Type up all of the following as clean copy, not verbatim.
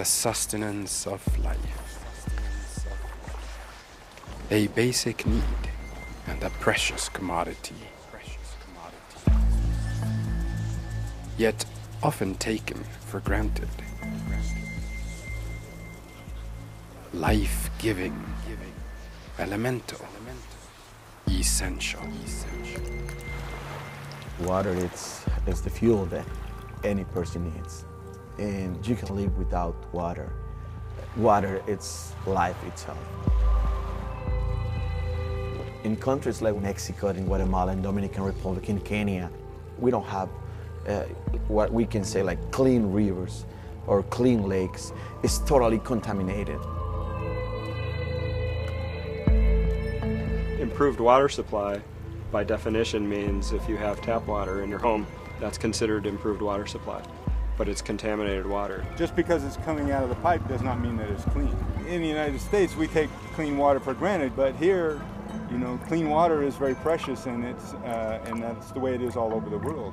the sustenance of life, a basic need and a precious commodity, yet often taken for granted. Life-giving, elemental, essential. Water is the fuel that any person needs, and you can live without water. Water, it's life itself. In countries like Mexico, in Guatemala, and Dominican Republic, in Kenya, we don't have what we can say like clean rivers or clean lakes. It's totally contaminated. Improved water supply, by definition, means if you have tap water in your home, that's considered improved water supply, but it's contaminated water. Just because it's coming out of the pipe does not mean that it's clean. In the United States, we take clean water for granted, but here, you know, clean water is very precious, and that's the way it is all over the world.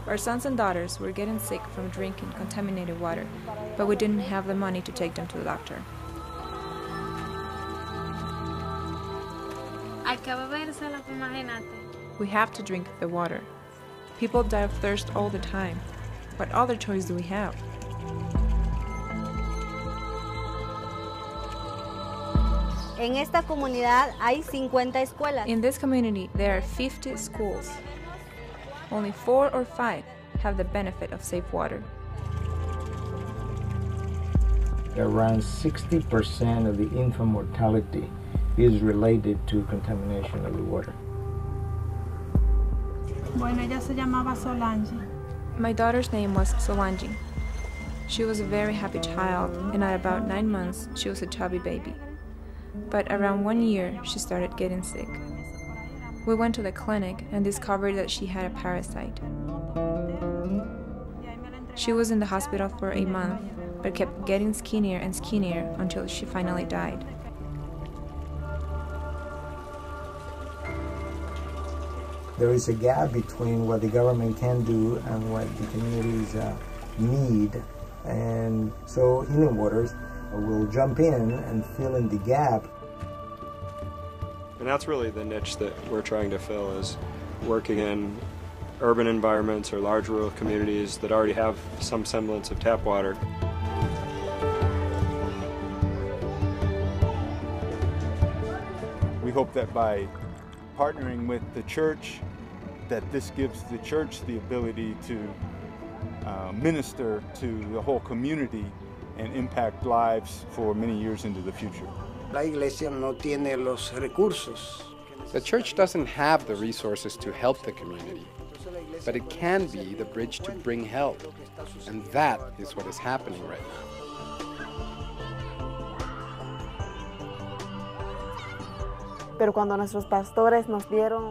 Our sons and daughters were getting sick from drinking contaminated water, but we didn't have the money to take them to the doctor. We have to drink the water. People die of thirst all the time. What other choice do we have? En esta comunidad hay 50 escuelas. In this community, there are 50 schools. Only 4 or 5 have the benefit of safe water. Around 60% of the infant mortality is related to contamination of the water. Bueno, ella se llamaba Solange. My daughter's name was Solange. She was a very happy child, and at about 9 months, she was a chubby baby. But around 1 year, she started getting sick. We went to the clinic and discovered that she had a parasite. She was in the hospital for a month, but kept getting skinnier and skinnier until she finally died. There is a gap between what the government can do and what the communities need, and so Healing Waters will jump in and fill in the gap. And that's really the niche that we're trying to fill, is working in urban environments or large rural communities that already have some semblance of tap water. We hope that by partnering with the church, that this gives the church the ability to minister to the whole community and impact lives for many years into the future. La iglesia no tiene los recursos. The church doesn't have the resources to help the community, but it can be the bridge to bring help, and that is what is happening right now.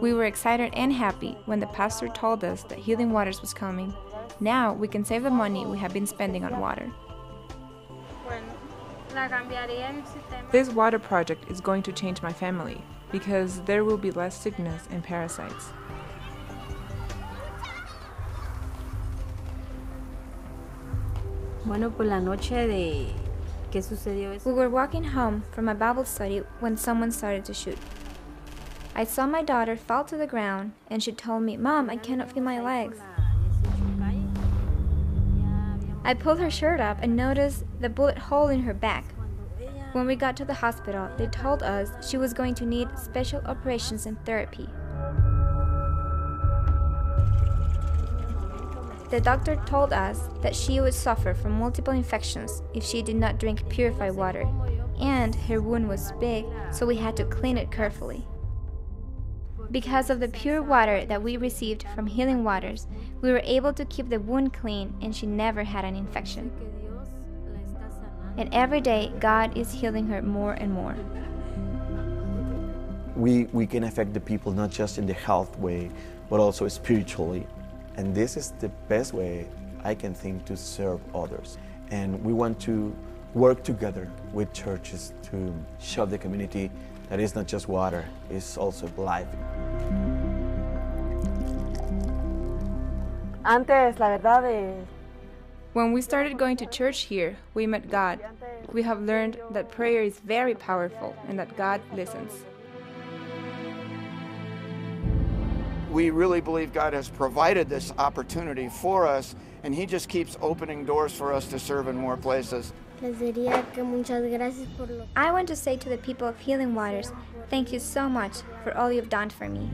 We were excited and happy when the pastor told us that Healing Waters was coming. Now we can save the money we have been spending on water. This water project is going to change my family because there will be less sickness and parasites. Bueno, por la noche de ¿qué sucedió eso? We were walking home from a Bible study when someone started to shoot. I saw my daughter fall to the ground and she told me, "Mom, I cannot feel my legs." I pulled her shirt up and noticed the bullet hole in her back. When we got to the hospital, they told us she was going to need special operations and therapy. The doctor told us that she would suffer from multiple infections if she did not drink purified water, and her wound was big, so we had to clean it carefully. Because of the pure water that we received from Healing Waters, we were able to keep the wound clean and she never had an infection. And every day, God is healing her more and more. We can affect the people not just in the health way, but also spiritually. And this is the best way I can think to serve others. And we want to work together with churches to show the community that it's not just water, it's also life. Antes, la verdad, When we started going to church here, we met God. We have learned that prayer is very powerful and that God listens. We really believe God has provided this opportunity for us, and He just keeps opening doors for us to serve in more places. I want to say to the people of Healing Waters, thank you so much for all you've done for me.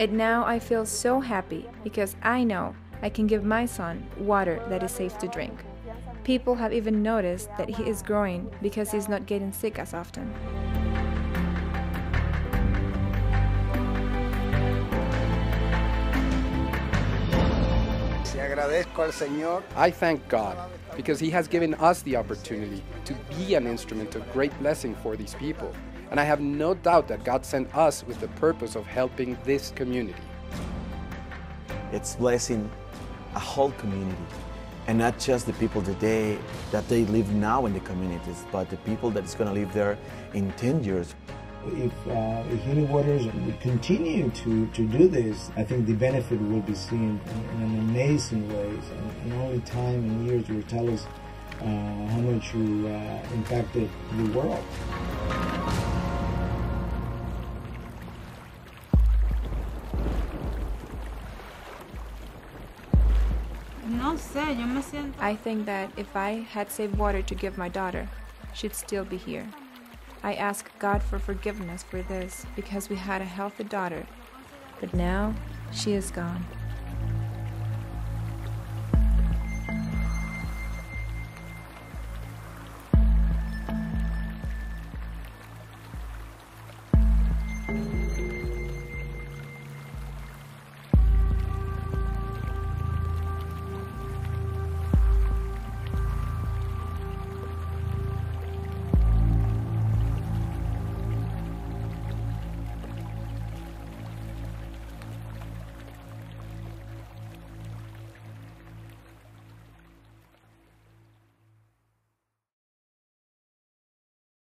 And now I feel so happy because I know I can give my son water that is safe to drink. People have even noticed that he is growing because he's not getting sick as often. I thank God because He has given us the opportunity to be an instrument of great blessing for these people. And I have no doubt that God sent us with the purpose of helping this community. It's blessing a whole community, and not just the people that they live now in the communities, but the people that is going to live there in 10 years. If Healing Waters would continue to do this, I think the benefit will be seen in an amazing ways, and only time and years will tell us how much you impacted the world. I think that if I had saved water to give my daughter, she'd still be here. I ask God for forgiveness for this because we had a healthy daughter, but now she is gone.